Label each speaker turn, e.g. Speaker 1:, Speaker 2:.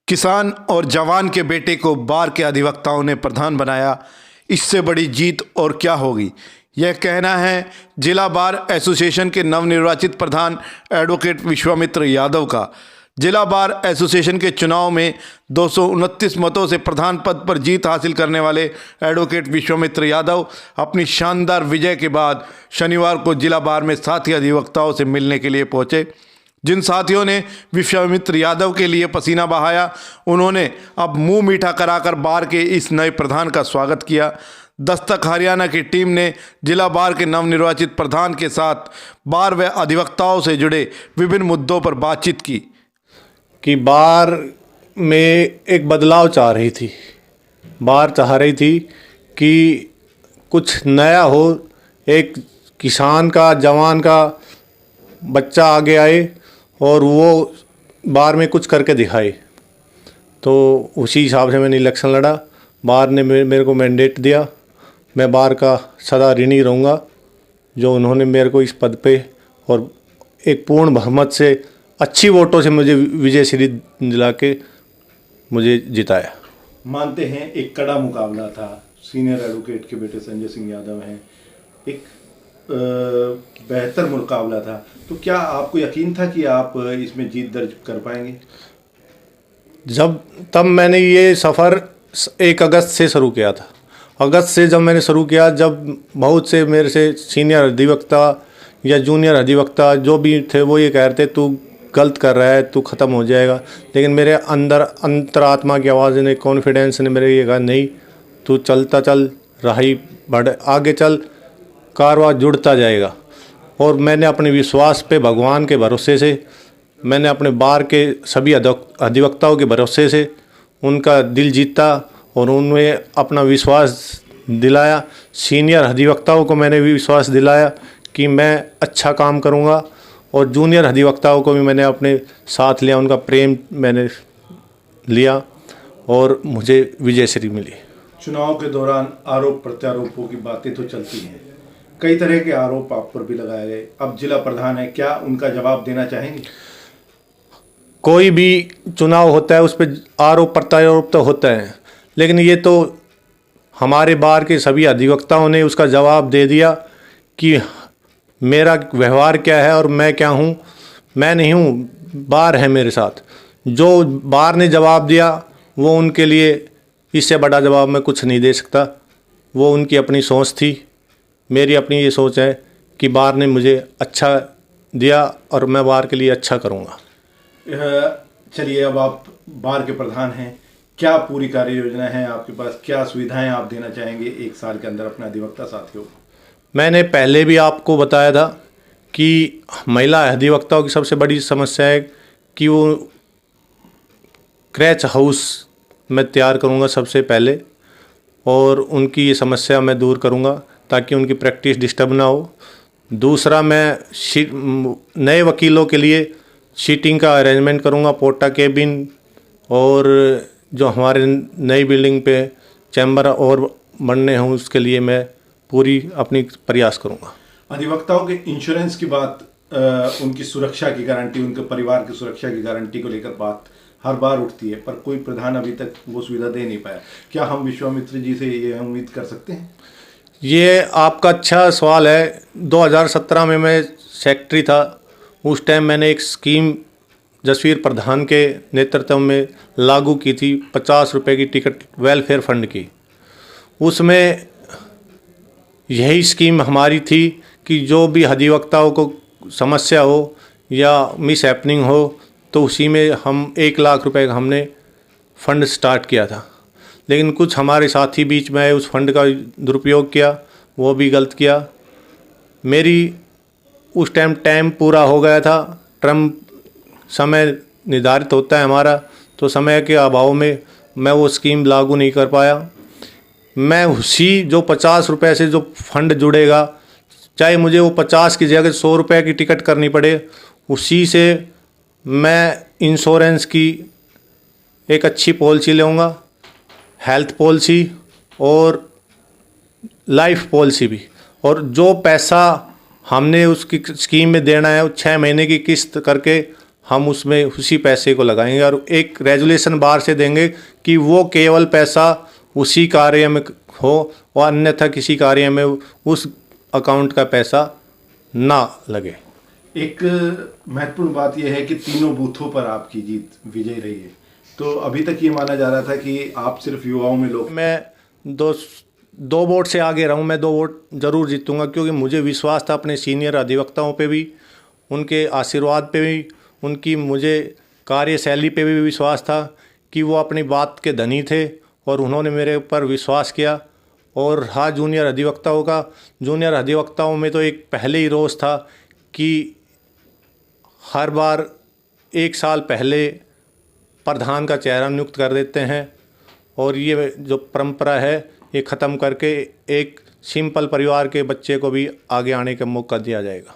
Speaker 1: किसान और जवान के बेटे को बार के अधिवक्ताओं ने प्रधान बनाया। इससे बड़ी जीत और क्या होगी, यह कहना है जिला बार एसोसिएशन के नवनिर्वाचित प्रधान एडवोकेट विश्वामित्र यादव का। जिला बार एसोसिएशन के चुनाव में 229 मतों से प्रधान पद पर जीत हासिल करने वाले एडवोकेट विश्वामित्र यादव अपनी शानदार विजय के बाद शनिवार को जिला बार में साथी अधिवक्ताओं से मिलने के लिए पहुंचे। जिन साथियों ने विश्वामित्र यादव के लिए पसीना बहाया, उन्होंने अब मुंह मीठा कराकर बार के इस नए प्रधान का स्वागत किया। दस्तक हरियाणा की टीम ने जिला बार के नवनिर्वाचित प्रधान के साथ बार व अधिवक्ताओं से जुड़े विभिन्न मुद्दों पर बातचीत की।
Speaker 2: कि बार में एक बदलाव चाह रही थी। बार चाह रही थी कि कुछ नया हो, एक किसान का, जवान का बच्चा आगे आए और वो बार में कुछ करके दिखाए। तो उसी हिसाब से मैंने इलेक्शन लड़ा। बार ने मेरे को मैंडेट दिया। मैं बार का सदा ऋणी रहूँगा जो उन्होंने मेरे को इस पद पे और एक पूर्ण बहुमत से अच्छी वोटों से मुझे विजय श्री दिला के मुझे जिताया।
Speaker 1: मानते हैं एक कड़ा मुकाबला था, सीनियर एडवोकेट के बेटे संजय सिंह यादव हैं, एक बेहतर मुकाबला था, तो क्या आपको यकीन था कि आप इसमें जीत दर्ज कर पाएंगे?
Speaker 2: तब मैंने ये सफ़र 1 अगस्त से शुरू किया था। अगस्त से जब मैंने शुरू किया, जब बहुत से मेरे से सीनियर अधिवक्ता या जूनियर अधिवक्ता जो भी थे वो ये कह रहे थे तू गलत कर रहा है, तू ख़त्म हो जाएगा। लेकिन मेरे अंदर अंतरात्मा की आवाज़ ने, कॉन्फिडेंस ने मेरे ये कहा नहीं, तू चलता चल, राही बढ़, आगे चल, कारवां जुड़ता जाएगा। और मैंने अपने विश्वास पे, भगवान के भरोसे से, मैंने अपने बार के सभी अधिवक्ताओं के भरोसे से उनका दिल जीता और उनमें अपना विश्वास दिलाया। सीनियर अधिवक्ताओं को मैंने भी विश्वास दिलाया कि मैं अच्छा काम करूंगा और जूनियर अधिवक्ताओं को भी मैंने अपने साथ लिया, उनका प्रेम मैंने लिया और मुझे विजय श्री मिली।
Speaker 1: चुनाव के दौरान आरोप प्रत्यारोपों की बातें तो चलती हैं, कई तरह के आरोप आप पर भी लगाए गए। अब जिला प्रधान है, क्या उनका जवाब देना चाहेंगे?
Speaker 2: कोई भी चुनाव होता है उस पर आरोप प्रत्यारोप तो होता है, लेकिन ये तो हमारे बार के सभी अधिवक्ताओं ने उसका जवाब दे दिया कि मेरा व्यवहार क्या है और मैं क्या हूँ। मैं नहीं हूँ, बार है मेरे साथ। जो बार ने जवाब दिया वो उनके लिए, इससे बड़ा जवाब मैं कुछ नहीं दे सकता। वो उनकी अपनी सोच थी, मेरी अपनी ये सोच है कि बार ने मुझे अच्छा दिया और मैं बार के लिए अच्छा करूँगा।
Speaker 1: चलिए, अब आप बार के प्रधान हैं, क्या पूरी कार्य योजना है आपके पास? क्या सुविधाएं आप देना चाहेंगे 1 साल के अंदर अपने अधिवक्ता साथियों को?
Speaker 2: मैंने पहले भी आपको बताया था कि महिला अधिवक्ताओं की सबसे बड़ी समस्या है कि वो क्रैच हाउस मैं तैयार करूंगा सबसे पहले, और उनकी ये समस्या मैं दूर करूंगा ताकि उनकी प्रैक्टिस डिस्टर्ब ना हो। दूसरा, मैं नए वकीलों के लिए सीटिंग का अरेंजमेंट करूंगा, पोटा केबिन, और जो हमारे नई बिल्डिंग पे चैम्बर और बनने हों उसके लिए मैं पूरी अपनी प्रयास करूंगा।
Speaker 1: अधिवक्ताओं के इंश्योरेंस की बात, उनकी सुरक्षा की गारंटी, उनके परिवार की सुरक्षा की गारंटी को लेकर बात हर बार उठती है, पर कोई प्रधान अभी तक वो सुविधा दे नहीं पाया। क्या हम विश्वामित्र जी से ये उम्मीद कर सकते हैं?
Speaker 2: ये आपका अच्छा सवाल है। 2017 में मैं सेक्रेटरी था। उस टाइम मैंने एक स्कीम जसवीर प्रधान के नेतृत्व में लागू की थी, 50 रुपये की टिकट वेलफेयर फंड की। उसमें यही स्कीम हमारी थी कि जो भी अधिवक्ताओं को समस्या हो या मिस हैपनिंग हो तो उसी में हम 1 लाख रुपए का हमने फ़ंड स्टार्ट किया था। लेकिन कुछ हमारे साथी बीच में आए, उस फंड का दुरुपयोग किया, वो भी गलत किया। मेरी उस टाइम पूरा हो गया था। टर्म समय निर्धारित होता है हमारा, तो समय के अभाव में मैं वो स्कीम लागू नहीं कर पाया। मैं उसी जो 50 रुपये से जो फंड जुड़ेगा, चाहे मुझे वो 50 की जगह 100 रुपये की टिकट करनी पड़े, उसी से मैं इंश्योरेंस की एक अच्छी पॉलिसी लूँगा, हेल्थ पॉलिसी और लाइफ पॉलिसी भी। और जो पैसा हमने उसकी स्कीम में देना है, 6 महीने की किस्त करके हम उसमें उसी पैसे को लगाएंगे और एक रेजुलेशन बाहर से देंगे कि वो केवल पैसा उसी कार्य में हो और अन्यथा किसी कार्य में उस अकाउंट का पैसा ना लगे।
Speaker 1: एक महत्वपूर्ण बात यह है कि तीनों बूथों पर आपकी जीत विजय रही है। तो अभी तक ये माना जा रहा था कि आप सिर्फ युवाओं में लोग
Speaker 2: मैं दो वोट से आगे रहूं, मैं 2 वोट ज़रूर जीतूंगा, क्योंकि मुझे विश्वास था अपने सीनियर अधिवक्ताओं पे भी, उनके आशीर्वाद पे भी, उनकी मुझे कार्यशैली पे भी विश्वास था कि वो अपनी बात के धनी थे और उन्होंने मेरे ऊपर विश्वास किया। और हाँ, जूनियर अधिवक्ताओं में तो एक पहले ही रोष था कि हर बार 1 साल पहले प्रधान का चेहरा नियुक्त कर देते हैं और ये जो परंपरा है ये ख़त्म करके एक सिंपल परिवार के बच्चे को भी आगे आने का मौका दिया जाएगा।